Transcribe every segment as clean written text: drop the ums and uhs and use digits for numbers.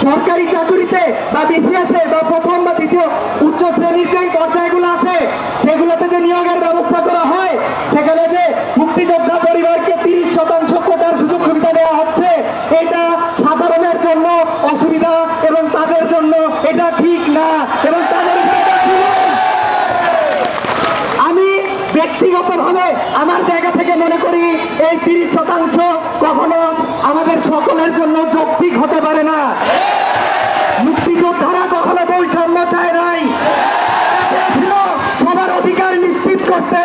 সরকারি চাকরিতে বা বিসিএসে বা প্রথম বা দ্বিতীয় উচ্চ শ্রেণীর যে পর্যায়গুলো আছে সেগুলোতে যে নিয়োগের ব্যবস্থা করা হয়, সেখানে যে মুক্তিযোদ্ধা পরিবারকে 30% কোটার সুযোগ সুবিধা দেওয়া হচ্ছে, এটা সাধারণের জন্য অসুবিধা এবং তাদের জন্য এটা ঠিক না এবং তাদের আমি ব্যক্তিগতভাবে আমার জায়গা থেকে মনে করি এই 30% কখনো আমাদের সকলের জন্য যৌক্তিক হতে পারে না। মুক্তিযোদ্ধারা কখনো বৈষম্য চায় নাই, সবার অধিকার নিশ্চিত করতে,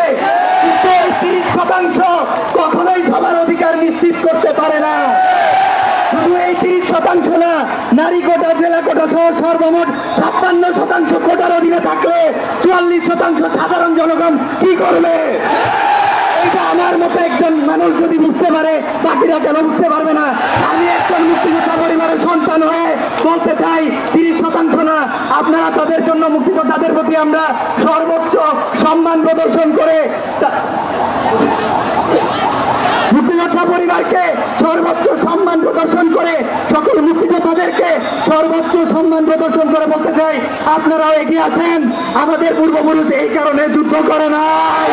কিন্তু এই 30% কখনোই সবার অধিকার নিশ্চিত করতে পারে না। শুধু এই 30% না, নারী কোটা, জেলা কোটা সহ সর্বমোট 56% কোটার অধীনে থাকলে 44% সাধারণ জনগণ কি করবে? এটা আমার মতো একজন মানুষ যদি বুঝতে পারে, বাকিরা কেন বুঝতে পারবে না? আমি একজন মুক্তিযোদ্ধা পরিবারের সন্তান হয়ে বলতে চাই, 30% না, আপনারা তাদের জন্য, মুক্তিযোদ্ধাদের প্রতি আমরা সর্বোচ্চ সম্মান প্রদর্শন করে, মুক্তিযোদ্ধা পরিবারকে সর্বোচ্চ সম্মান প্রদর্শন করে, সকল মুক্তিযোদ্ধাদেরকে সর্বোচ্চ সম্মান প্রদর্শন করে বলতে চাই, আপনারাও এগিয়ে আসেন। আমাদের পূর্বপুরুষ এই কারণে যুদ্ধ করে নাই,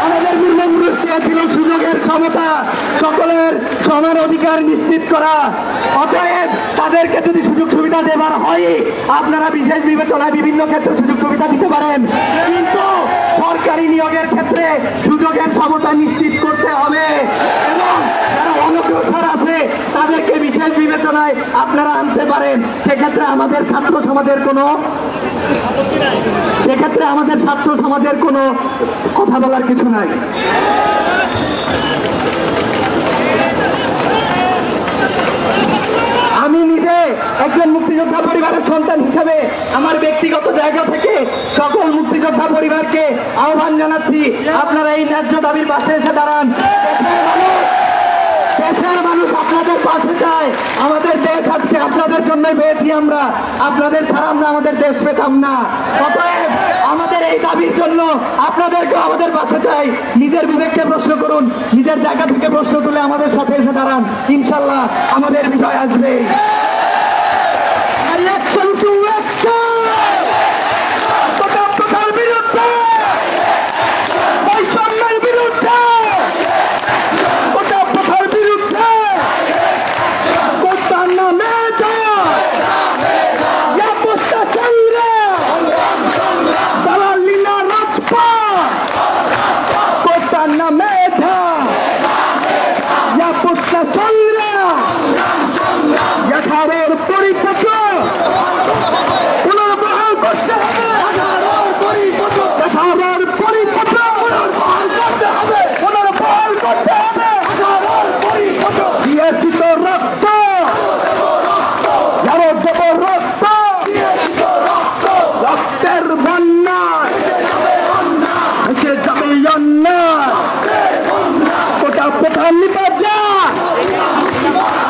আমাদের পূর্বপুরুষ ছিল সুযোগের সমতা, সকলের সমান অধিকার নিশ্চিত করা। অতএব তাদেরকে যদি সুযোগ সুবিধা দেবার হয়, আপনারা বিশেষ বিবেচনায় বিভিন্ন ক্ষেত্রে সুযোগ সুবিধা দিতে পারেন, কিন্তু সরকারি নিয়োগের ক্ষেত্রে সুযোগের সমতা নিশ্চিত করতে হবে এবং যারা অনগ্রসর আছে তাদেরকে বিশেষ বিবেচনায় আপনারা আনতে পারেন। সেক্ষেত্রে আমাদের ছাত্র সমাজের কোনো কথা বলার কিছু নাই। আমি নিজে একজন মুক্তিযোদ্ধা পরিবারের সন্তান হিসেবে আমার ব্যক্তিগত জায়গা থেকে সকল মুক্তিযোদ্ধা পরিবারকে আহ্বান জানাচ্ছি, আপনারা এই ন্যায্য দাবির পাশে এসে দাঁড়ান। দেশের মানুষ আপনাদের পাশে চায়। আমাদের দেশ আজকে আপনাদের জন্যই পেয়েছি আমরা, আপনাদের ছাড়া আমরা আমাদের দেশ পেতাম না। অতএব আমাদের এই দাবির জন্য আপনাদেরকে আমাদের পাশে চাই। নিজের বিবেককে প্রশ্ন করুন, নিজের জায়গা থেকে প্রশ্ন তুলে আমাদের সাথে এসে দাঁড়ান, ইনশাল্লাহ আমাদের বিজয় আসবে।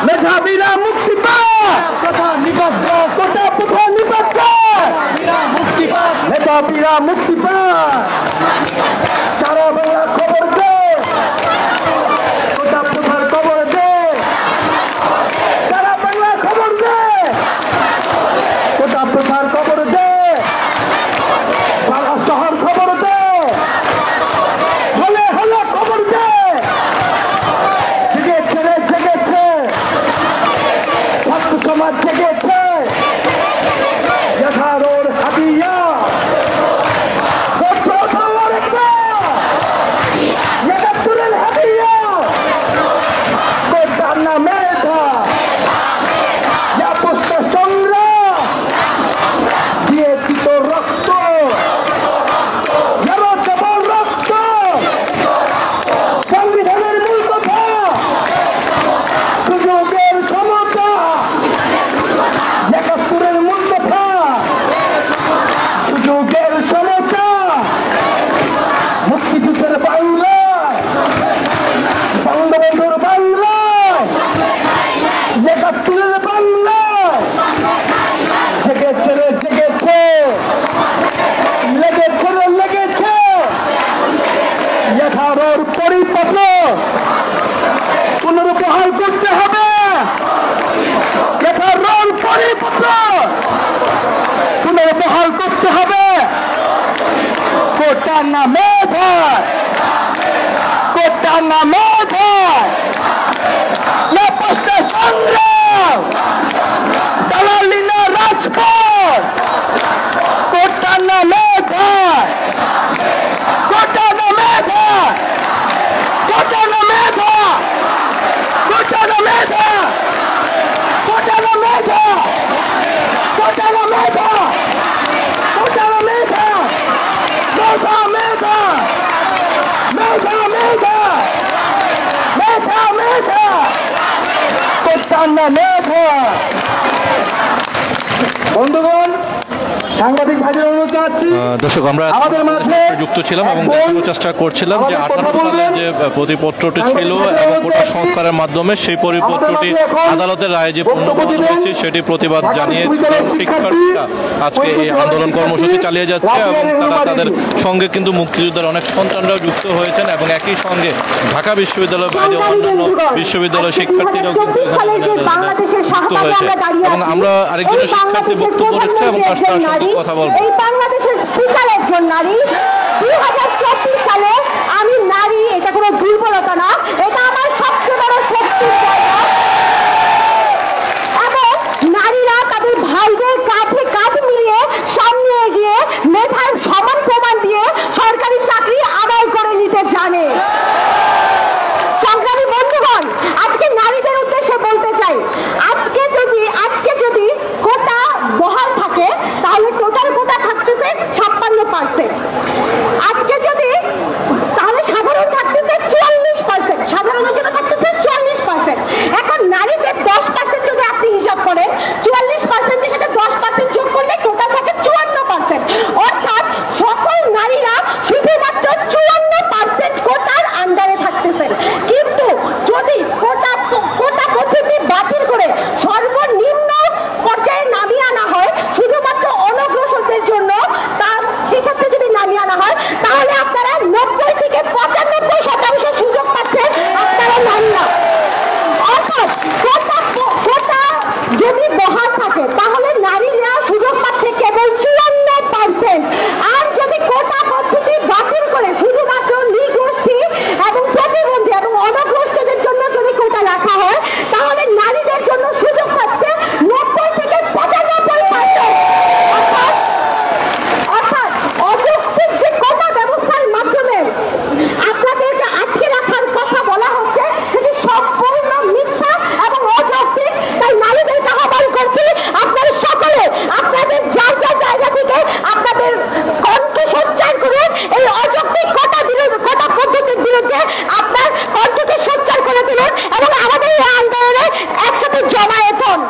মেধাবীরা মুক্তি পায়, মেধাবীরা মুক্তি পায়। সারা বাংলা খবর দে, কোটা প্রধান খবর দে, সারা বাংলা খবর দে, কোটা প্রধান খবর দে, সারা শহর খবর দে, হলে হলে খবর দে। জেগেছে রে জেগেছে, ছাত্র সমাজ জেগেছে, এগারোর হাতিয়া পরিপত্র পুনরুপহার করতে হবে। কোটার নামে ভয়, কোটার নামে ভয়, না পোস্টা সংগ্রাম, দালালি না রাজপথ, কোটার নামে ভয়, কোটার নামে ভয়, কোটার নামে ভয়, কোটার নামে ভয়, কোটার নামে ভয়, কোটার নামে ভয়, কোটার নামে ভয়, মেধা মেধা মেধা মেধা মেধা মেধা কোটার নামে ভয়। বন্ধুগণ, সাংবাদিক ভাইদের অনুরোধ জানাচ্ছি, দর্শক আমরা আমাদের মাঝে যুক্ত ছিলাম এবং দেখানোর চেষ্টা করছিলাম যে 18 সালে যে প্রতিপত্রটি ছিল এবং কোটা সংস্কারের মাধ্যমে সেই পরিপত্রটি আদালতের রায়ে যে পুনর্বহাল হয়েছে সেটি প্রতিবাদ জানিয়েছিল শিক্ষার্থীরা। আজকে এই আন্দোলন কর্মসূচি চালিয়ে যাচ্ছে এবং তারা তাদের সঙ্গে কিন্তু মুক্তিযোদ্ধার অনেক সন্তানরাও যুক্ত হয়েছেন এবং একই সঙ্গে ঢাকা বিশ্ববিদ্যালয়ের বাইরে অন্যান্য বিশ্ববিদ্যালয়ের শিক্ষার্থীরাও কিন্তু যুক্ত হয়েছে এবং আমরা আরেকজন শিক্ষার্থী বক্তব্য রেখেছে এবং তার সঙ্গে কথা বলবো। এই বাংলাদেশের স্পিকার একজন নারী। 2024 সালে আমি নারী, এটা কোনো দুর্বলতা না, এটা আমার সবচেয়ে বড় শক্তির জায়গা। এবং নারীরা তাদের ভাইদের কাঁধে কাঁধ মিলিয়ে সামনে এগিয়ে মেধার সমান প্রমাণ দিয়ে সরকারি চাকরি আদায় করে নিতে জানে। সংগ্রামী বন্ধুগণ, আজকে নারীদের উদ্দেশ্যে বলতে চাই, আজকে যদি কোটা বহাল থাকে তাহলে টোটাল কোটা থাকতেছে 56%। আজকে যদি তাহলে সাধারণ থাকতেছে 44%, সাধারণের জন্য থাকতেছে 44%। এখন নারীদের 10% যদি আপনি হিসাব করেন, 44% এর সাথে 10% যোগ করলে টোটাল থাকে 54%। অর্থাৎ সকল নারীরা শুধুমাত্র 54% কোটার আন্ডারে থাকতেছেন। কিন্তু যদি কোটা পদ্ধতি বাতিল করে সর্বনিম্ন পর্যায়ে নামিয়ে আনা হয় শুধুমাত্র অনগ্রসরদের জন্য, তার সেক্ষেত্রে যদি নামিয়ে আনা হয় তাহলে আপনারা 90 থেকে 95% সুযোগ পাচ্ছেন আপনারা নারীরা। অর্থাৎ কোটা যদি বহাল থাকে তাহলে নারীরা সুযোগ পাচ্ছে কেবল 54%। আর যদি কোটা পদ্ধতি বাতিল করে শুধুমাত্র নৃগোষ্ঠী এবং প্রতিবন্ধী এবং অনগ্রসরদের জন্য যদি কোটা রাখা হয় তাহলে নারীদের জন্য সুযোগ পাচ্ছে 90 থেকে 95%। অর্থাৎ অযৌক্তিক যে কোটা ব্যবস্থার মাধ্যমে আপনাদেরকে আটকে রাখার কথা বলা হচ্ছে সেটি সম্পূর্ণ মিথ্যা এবং অযৌক্তিক। তাই নারীদেরকে আহ্বান করছি, আপনারা সকলে আপনাদের যার যার জায়গা থেকে আপনাদের কণ্ঠ সোচ্চার করুন। এই অযৌক্তিক কোটা পদ্ধতির বিরুদ্ধে আপনার কণ্ঠকে সোচ্চার করে তুলুন এবং আমাদের এই আন্দোলনে একসাথে জমায়েত হন।